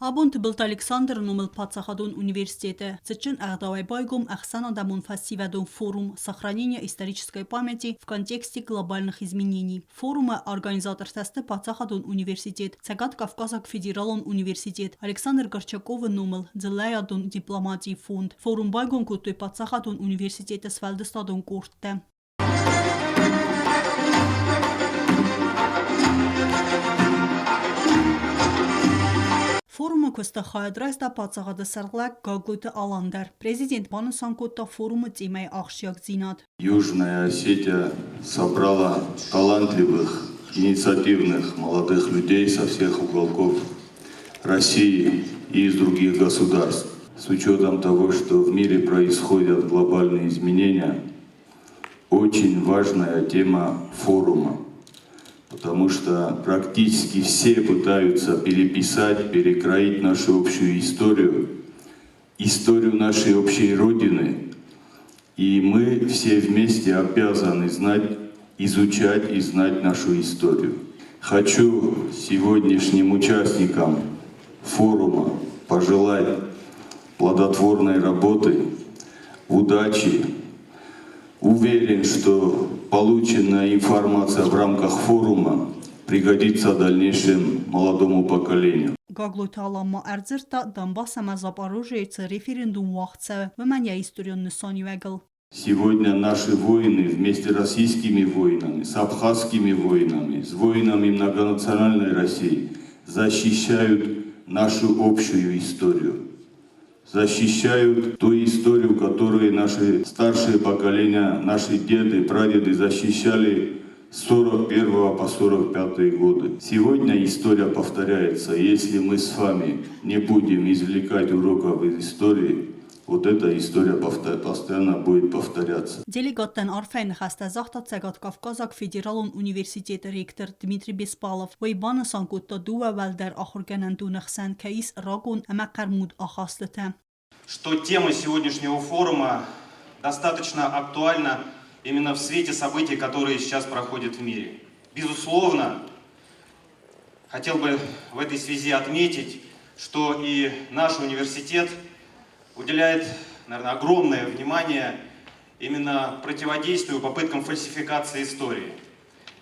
Абон тыбылт Александр номыл Пацахадун университета. Цечин Агдавай Байгум Ахсана Дамун Фасивадун форум сохранения исторической памяти в контексте глобальных изменений. Форума организатор тесты Пацахадун университет. Цагат Кавказак Федералон университет. Александр Горчакова номыл Дзелаядун дипломатий фонд. Форум Байгум Кутой Пацахадун университета Свалдестадун Куртте. Форума Коста Хайдрайста Пацахада Сарлак Гаглута Аландер. Президент Банусанкота форума Тимай Ахшьяк Зинат. Южная Осетия собрала талантливых, инициативных молодых людей со всех уголков России и из других государств. С учетом того, что в мире происходят глобальные изменения, очень важная тема форума. Потому что практически все пытаются переписать, перекроить нашу общую историю нашей общей Родины. И мы все вместе обязаны знать, изучать и знать нашу историю. Хочу сегодняшним участникам форума пожелать плодотворной работы, удачи. Уверен, что полученная информация в рамках форума пригодится дальнейшему молодому поколению. Гаглуталама Эрзерта Донбасса Запорожье референдум вахце выманя историю Сонивегл. Сегодня наши воины вместе с российскими воинами, с абхазскими воинами, с воинами многонациональной России защищают нашу общую историю. Защищают ту историю, которую наши старшие поколения, наши деды, прадеды защищали с 41 по 45 годы. Сегодня история повторяется. Если мы с вами не будем извлекать уроков из истории, вот эта история постоянно будет повторяться. Делегаттан Арфейн хаста захта Цагат Кавказак Федералон университет ректор Дмитрий Беспалов вейбана санкутта дуа валдер ахурганан дунахсан каис рагун амакармуд ахастата. Что тема сегодняшнего форума достаточно актуальна именно в свете событий, которые сейчас проходят в мире. Безусловно, хотел бы в этой связи отметить, что и наш университет уделяет, наверное, огромное внимание именно противодействию попыткам фальсификации истории.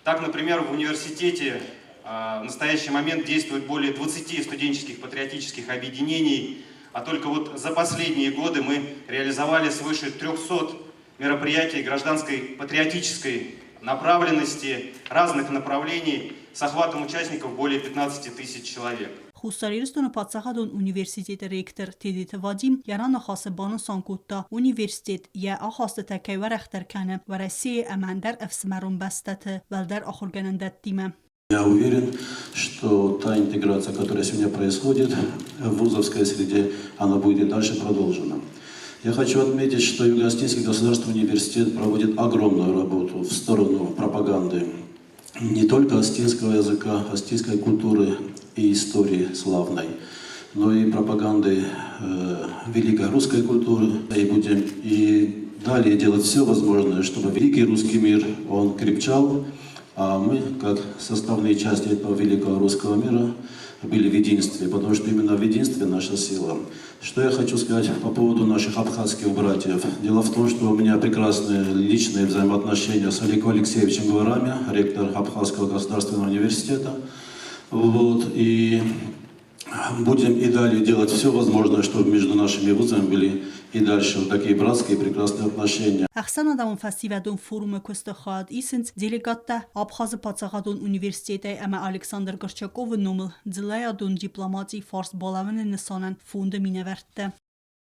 Так, например, в университете в настоящий момент действует более 20 студенческих патриотических объединений, а только вот за последние годы мы реализовали свыше 300 мероприятий гражданской патриотической направленности разных направлений с охватом участников более 15 тысяч человек. Хусарирстон Пацахадон университет ректор Тедит Вадим Ярана Хасебана Санкутта университет я ахасте такой рехтер кане в России амандер эфсмарун бастате валдер ахурганандат дима. Я уверен, что та интеграция, которая сегодня происходит в вузовской среде, она будет и дальше продолжена. Я хочу отметить, что Юго-Остинский государственный университет проводит огромную работу в сторону пропаганды не только остинского языка, остинской культуры и истории славной, но и пропаганды великой русской культуры. И будем и далее делать все возможное, чтобы великий русский мир, он крепчал, а мы, как составные части этого великого русского мира, были в единстве, потому что именно в единстве наша сила. Что я хочу сказать по поводу наших абхазских братьев. Дело в том, что у меня прекрасные личные взаимоотношения с Олегом Алексеевичем Говорами, ректор Абхазского государственного университета. И будем и далее делать все возможное, чтобы между нашими вузами были и дальше вот такие братские прекрасные отношения. Ахсана Дамун Фасивадун форума Коста Хад Исенс делегатта Абхазы Пацахадун университета Ама Александр Горчакова номыл Дзелаядун дипломатий фарс балаваны Несанан фонда Минаверте.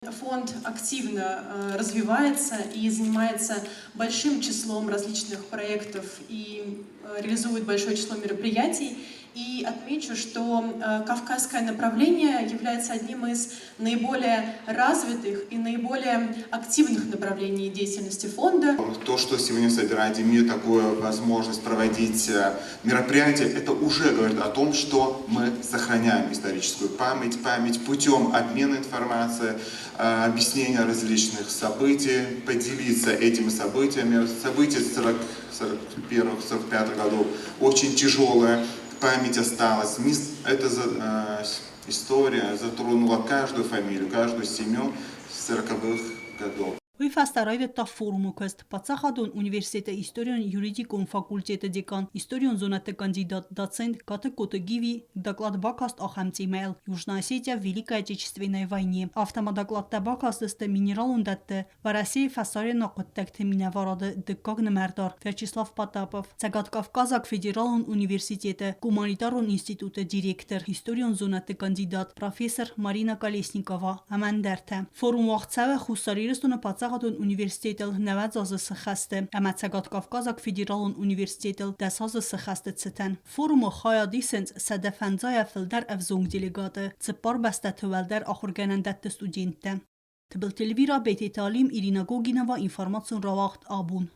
Фонд активно развивается и занимается большим числом различных проектов и реализует большое число мероприятий. И отмечу, что кавказское направление является одним из наиболее развитых и наиболее активных направлений деятельности фонда. То, что сегодня собирает МИ такую возможность проводить мероприятия, это уже говорит о том, что мы сохраняем историческую память путем обмена информацией, объяснения различных событий, поделиться этими событиями. События 41-45 годов очень тяжелые. Память осталась. Это история затронула каждую фамилию, каждую семью с 40-х годов. Wyf astaraide ta forumu köst Patsahadon Universitete Historion Juridicum Fakultete dekan Historion zonate кандидат доцент Каты Котыгиви доклад Бакаст Ахамтимел Южная Осетия в Великой Отечественной войне. Автомодоклад Табакаст ist Mineralun datte в России фасарена Коттекте Минаварады Декагн Мердар Вячеслав Потапов Цагат Кавказак Федералун Университете Гуманитарун институте директор Historion zonate кандидат профессор Марина Колесникова Амандерте. Форум вахцаве Хусарирстуна Patsahadon Universitetel Nevadzazı sıxəstə, Əmətsəqat Qafqazak Federalun Universitetel Dəsazı sıxəstə cətən. Forumu xayadisens sədəfənzaya fildər əvzong delegatı, cıppar bəstə tüvəldər axurgənəndətdə studentdə. Tıbıl telvira BT Talim İrina Goginova informasyon ravaqt abun.